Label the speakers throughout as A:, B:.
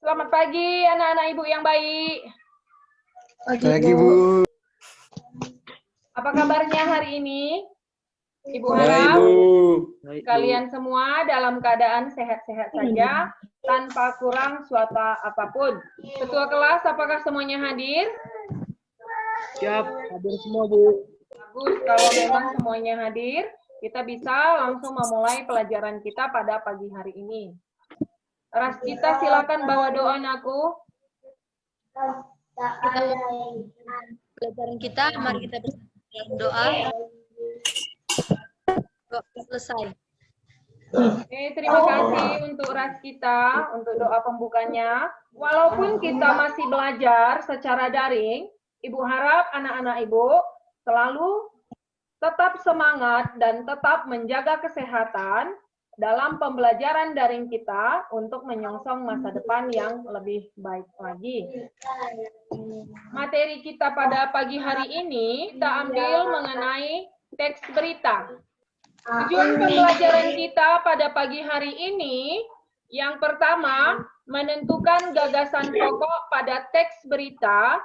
A: Selamat pagi anak-anak ibu yang baik.
B: Pagi, Bu.
A: Apa kabarnya hari ini? Ibu
B: Baik,
A: harap
B: Bu.
A: kalian semua dalam keadaan sehat-sehat saja, tanpa kurang suatu apapun. Ketua kelas, apakah semuanya hadir?
C: Siap, hadir semua, Bu.
A: Bagus, kalau memang semuanya hadir, kita bisa langsung memulai pelajaran kita pada pagi hari ini. Raskita, silakan bawa doa anakku.
D: Pelajaran kita, mari kita bersama doa. Doa selesai.
A: Oke, terima kasih untuk Raskita, untuk doa pembukanya. Walaupun kita masih belajar secara daring, Ibu harap anak-anak Ibu selalu tetap semangat dan tetap menjaga kesehatan dalam pembelajaran daring kita untuk menyongsong masa depan yang lebih baik lagi. Materi kita pada pagi hari ini kita ambil mengenai teks berita. Tujuan pembelajaran kita pada pagi hari ini, yang pertama, menentukan gagasan pokok pada teks berita.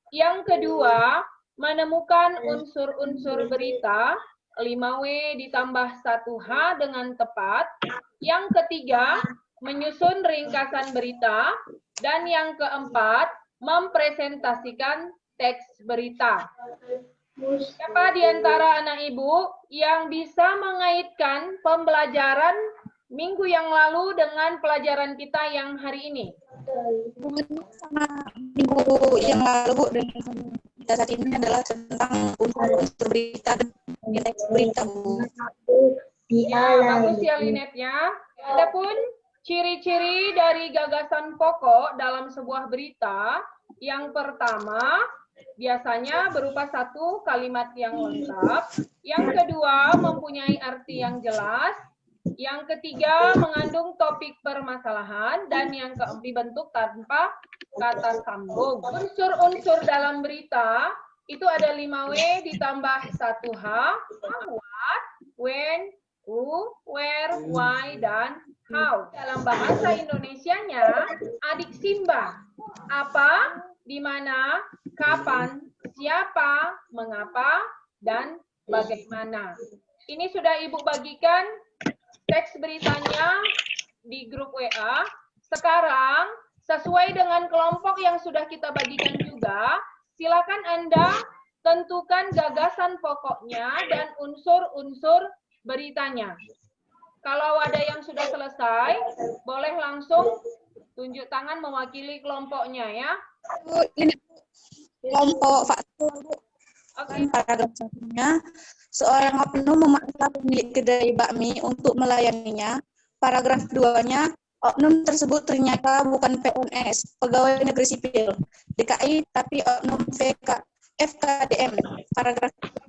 A: Yang kedua, menemukan unsur-unsur berita, 5W ditambah 1H dengan tepat. Yang ketiga, menyusun ringkasan berita. Dan yang keempat, mempresentasikan teks berita. Siapa di antara anak ibu yang bisa mengaitkan pembelajaran minggu yang lalu dengan pelajaran kita yang hari ini?
D: Sama minggu yang lalu, Bu, dan kita saat ini adalah tentang unsur berita dan teks berita, Bu.
A: Ya, bagus ya Linetnya. Adapun ciri-ciri dari gagasan pokok dalam sebuah berita, yang pertama, biasanya berupa satu kalimat yang lengkap. Yang kedua, mempunyai arti yang jelas. Yang ketiga, mengandung topik permasalahan. Dan yang keempat, dibentuk tanpa kata sambung. Unsur-unsur dalam berita itu ada 5W ditambah 1H. What, when, who, where, why, dan how. Dalam bahasa Indonesianya, adik Simba. Apa, di mana, kapan, siapa, mengapa, dan bagaimana. Ini sudah Ibu bagikan teks beritanya di grup WA. Sekarang, sesuai dengan kelompok yang sudah kita bagikan juga, silakan Anda tentukan gagasan pokoknya dan unsur-unsur beritanya. Kalau ada yang sudah selesai, boleh langsung tunjuk tangan mewakili kelompoknya ya.
D: Ini kelompok faktor, Bu.
A: Oke.
D: Paragraf satunya, seorang oknum memaksa pemilik kedai bakmi untuk melayaninya. Paragraf 2-nya, oknum tersebut ternyata bukan PNS, pegawai negeri sipil DKI, tapi oknum FKDM. Paragraf 3,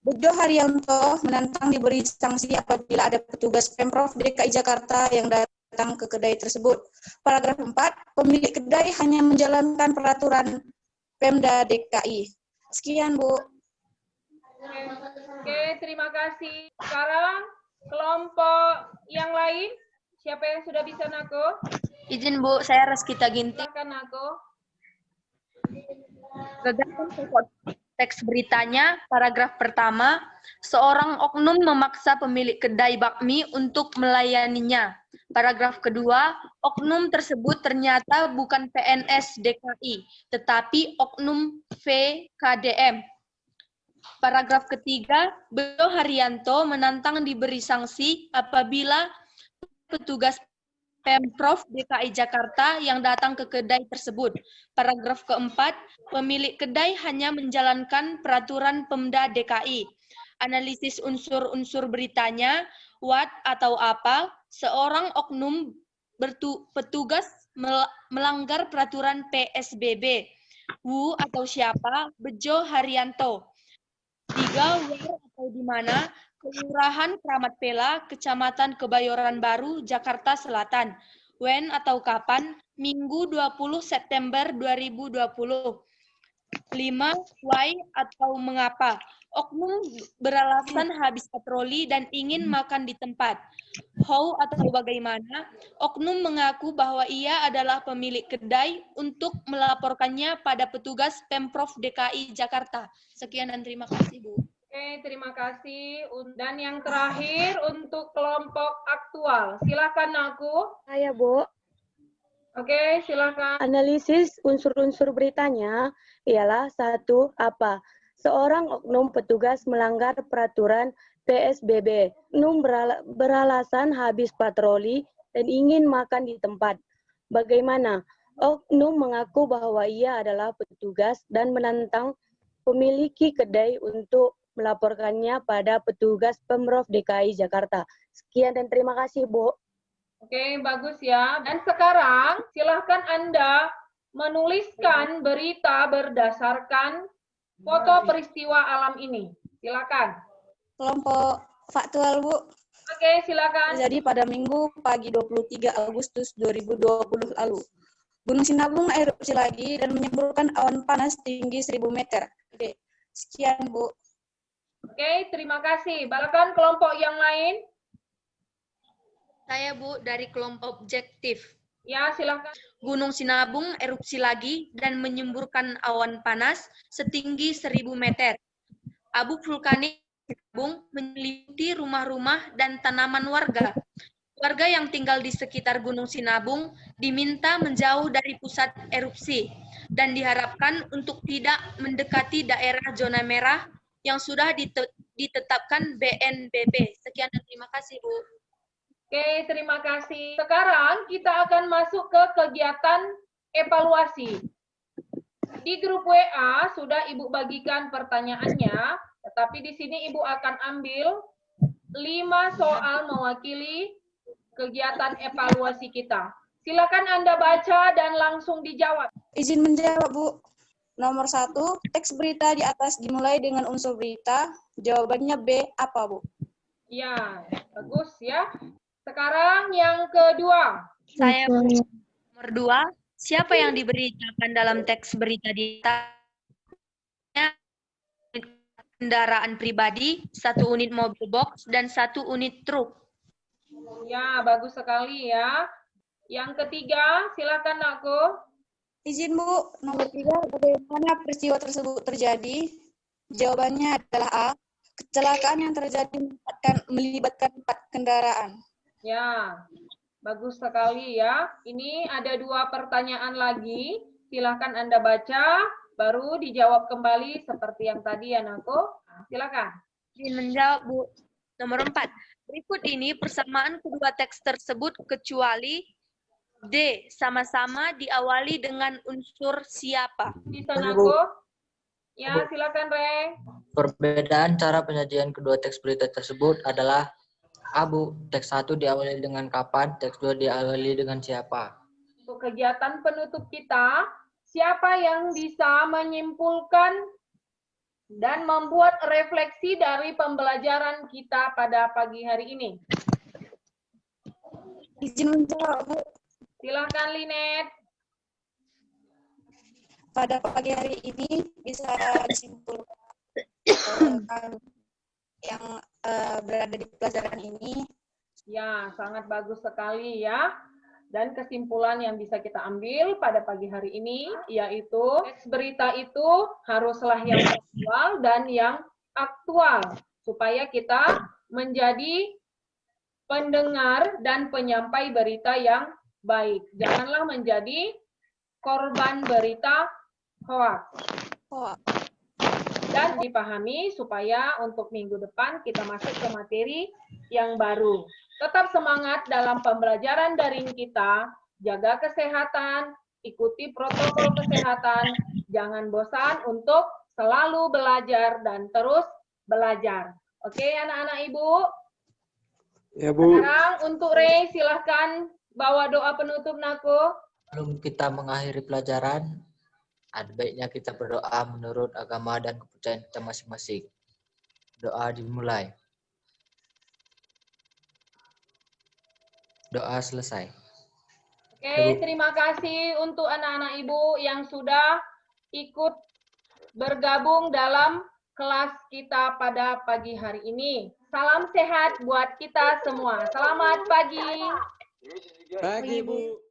D: Bejo Haryanto menantang diberi sanksi apabila ada petugas Pemprov DKI Jakarta yang datang ke kedai tersebut. Paragraf 4, pemilik kedai hanya menjalankan peraturan Pemda DKI. Sekian, Bu.
A: Oke, terima kasih. Sekarang kelompok yang lain, siapa yang sudah bisa Nako?
D: Izin, Bu, saya Raskita Ginting.
A: Silakan Nako.
D: Gagasan pokok teks beritanya, paragraf pertama, seorang oknum memaksa pemilik kedai bakmi untuk melayaninya. Paragraf kedua, oknum tersebut ternyata bukan PNS DKI, tetapi oknum VKDM. Paragraf ketiga, Bejo Haryanto menantang diberi sanksi apabila petugas Pemprov DKI Jakarta yang datang ke kedai tersebut. Paragraf keempat, pemilik kedai hanya menjalankan peraturan Pemda DKI. Analisis unsur-unsur beritanya, what atau apa, seorang oknum petugas melanggar peraturan PSBB. Who atau siapa, Bejo Haryanto. 3, where atau di mana, Kelurahan Kramat Pela, Kecamatan Kebayoran Baru, Jakarta Selatan. When atau kapan, Minggu 20 September 2020. 5, why atau mengapa,
E: Oknum beralasan habis patroli dan ingin makan di tempat. How atau bagaimana? Oknum mengaku bahwa ia adalah pemilik kedai untuk melaporkannya pada petugas Pemprov DKI Jakarta. Sekian dan terima kasih, Bu.
A: Oke, terima kasih. Dan yang terakhir untuk kelompok aktual. Silakan aku.
F: Saya, Bu.
A: Oke, silakan.
F: Analisis unsur-unsur beritanya ialah satu, apa? Seorang oknum petugas melanggar peraturan PSBB. Oknum beralasan habis patroli dan ingin makan di tempat. Bagaimana? Oknum mengaku bahwa ia adalah petugas dan menantang pemilik kedai untuk melaporkannya pada petugas Pemprov DKI Jakarta. Sekian dan terima kasih, Bu.
A: Oke, bagus ya. Dan sekarang silahkan Anda menuliskan berita berdasarkan foto peristiwa alam ini. Silakan.
D: Kelompok faktual, Bu.
A: Oke, silakan.
D: Jadi pada Minggu pagi 23 Agustus 2020 lalu, Gunung Sinabung erupsi lagi dan menyemburkan awan panas tinggi 1000 meter. Oke, sekian, Bu.
A: Oke, terima kasih. Silakan kelompok yang lain.
E: Saya, Bu, dari kelompok objektif.
A: Ya, silakan.
E: Gunung Sinabung erupsi lagi dan menyemburkan awan panas setinggi 1000 meter. Abu vulkanik Sinabung menyelimuti rumah-rumah dan tanaman warga. Warga yang tinggal di sekitar Gunung Sinabung diminta menjauh dari pusat erupsi dan diharapkan untuk tidak mendekati daerah zona merah yang sudah ditetapkan BNPB. Sekian dan terima kasih, Bu.
A: Oke, terima kasih. Sekarang kita akan masuk ke kegiatan evaluasi. Di grup WA sudah Ibu bagikan pertanyaannya, tetapi di sini Ibu akan ambil 5 soal mewakili kegiatan evaluasi kita. Silakan Anda baca dan langsung dijawab.
D: Izin menjawab, Bu. Nomor 1, teks berita di atas dimulai dengan unsur berita. Jawabannya B, apa, Bu?
A: Ya, bagus ya. Sekarang yang kedua.
E: Saya nomor 2. Siapa yang diberitakan dalam teks berita di atasnya? Kendaraan pribadi, 1 unit mobil box, dan 1 unit truk.
A: Ya, bagus sekali ya. Yang ketiga, silakan aku.
D: Izin, Bu. Nomor 3, bagaimana peristiwa tersebut terjadi? Jawabannya adalah A. Kecelakaan yang terjadi melibatkan 4 kendaraan.
A: Ya, bagus sekali ya. Ini ada 2 pertanyaan lagi. Silakan Anda baca, baru dijawab kembali seperti yang tadi ya, Nako. Silakan.
E: Izin menjawab, Bu. Nomor 4. Berikut ini persamaan kedua teks tersebut kecuali D. Sama-sama diawali dengan unsur siapa.
A: Bisa, Nako? Ya, silakan, Re.
B: Perbedaan cara penyajian kedua teks berita tersebut adalah Abu, teks 1 diawali dengan kapan, teks 2 diawali dengan siapa.
A: Untuk kegiatan penutup kita, siapa yang bisa menyimpulkan dan membuat refleksi dari pembelajaran kita pada pagi hari ini?
D: Izin menjawab, Bu.
A: Silakan, Linet.
D: Pada pagi hari ini bisa disimpulkan yang berada di pelajaran ini.
A: Ya, sangat bagus sekali ya. Dan kesimpulan yang bisa kita ambil pada pagi hari ini, yaitu teks berita itu haruslah yang aktual dan yang aktual, supaya kita menjadi pendengar dan penyampai berita yang baik. Janganlah menjadi korban berita hoax. Dan dipahami supaya untuk minggu depan kita masuk ke materi yang baru. Tetap semangat dalam pembelajaran daring kita, jaga kesehatan, ikuti protokol kesehatan, jangan bosan untuk selalu belajar dan terus belajar. Oke, anak-anak Ibu?
C: Ya, Bu.
A: Sekarang untuk Rey, silahkan bawa doa penutup, Nako.
B: Sebelum kita mengakhiri pelajaran, ada baiknya kita berdoa menurut agama dan kepercayaan kita masing-masing. Doa dimulai. Doa selesai.
A: Oke, terima kasih untuk anak-anak Ibu yang sudah ikut bergabung dalam kelas kita pada pagi hari ini. Salam sehat buat kita semua. Selamat pagi.
C: Pagi, Bu.